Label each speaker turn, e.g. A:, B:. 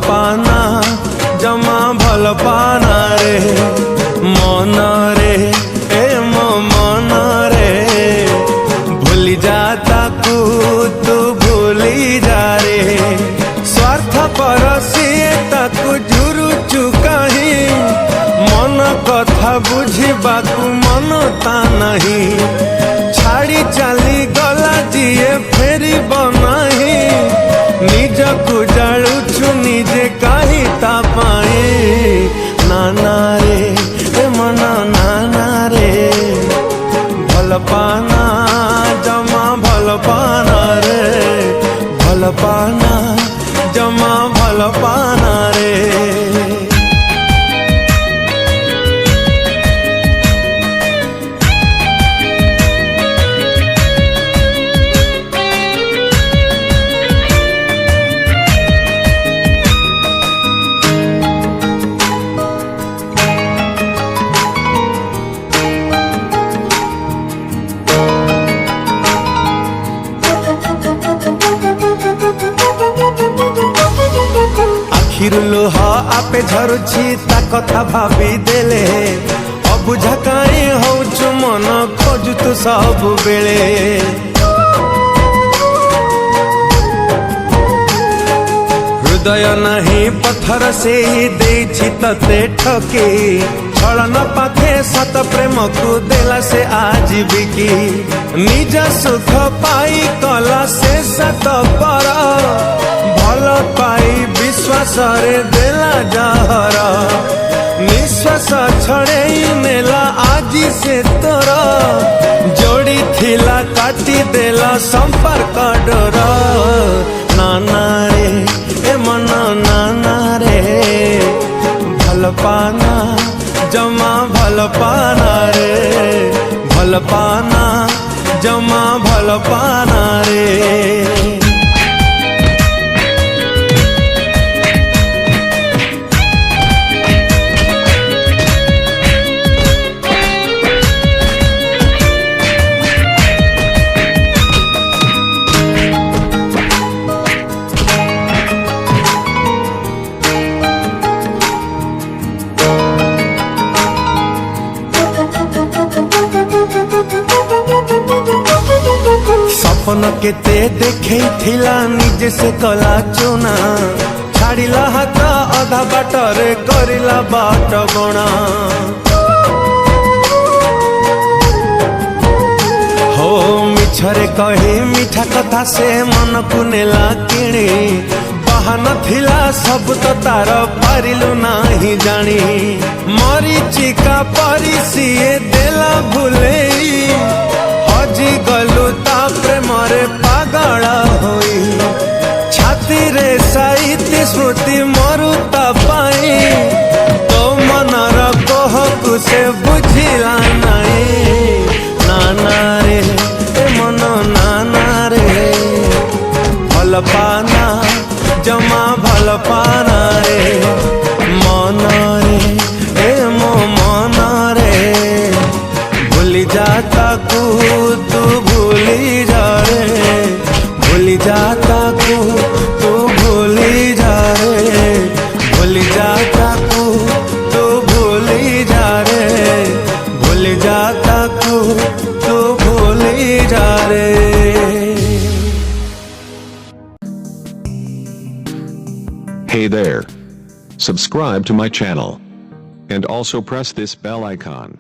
A: पाना जमा भल पाना रे मन रे ए मो मन रे भूली जाता कु तू भूली जा रे स्वार्थ पर सिए ताकू झुरुचु कहीं मन कथा बुझिबाकू मन ता नहीं छाड़ी चली गला जीए फेरी बनाही निजकू जालुछु निजे कही ता पाए नाना रे ए मना नाना रे भल पाना जमा भल पाना रे भल पाना जमा भल पाना रे आखिर लुह आपे झरुछि ता कथा भाभी देले अबुझा काई होउछु मन खोजु तू सब बेले हृदय नहीं पत्थर से ही देछि तते ठके छलन पाखे सत प्रेम को देला से आज बिकी निज सुख पाई कला से सत पर भल पाई विश्वास रे देला जहर निश्वास छड़े नेला आज से तोर जोड़ी थिला काटी देला संपर्क डोर नाना रे ए मन नाना रे भल पाना जमा भल पाना रे भल पाना जमा भल पाना रे सपन केते देखे थिला निजे से कला चुना छाड़िला हाथ अधा बाटरे करिला बाट बणा हो मिछरे कहे मीठा कथा से मन को नेला किणी बाहन थिला सब तो तार पारिलु नाही जानी मरीचिका परी सिए देला भूले हजी गलु ता प्रेम रे पागल होई छाती रे साहित्य स्मृति मरुता पाई तो मनर कहकु से बुझिला नहीं नाना रे ए मन नाना रे भल पाना जमा भल पाना रे मन रे ए मो मन रे भूली जाता कु तू भूली जा रे भूली जाता कु तू भूली जा रे भूली जाता कु तू भूली जा रे भूली जाता कु तू भूली जा रे
B: Hey there. Subscribe to my channel. And also press this bell icon.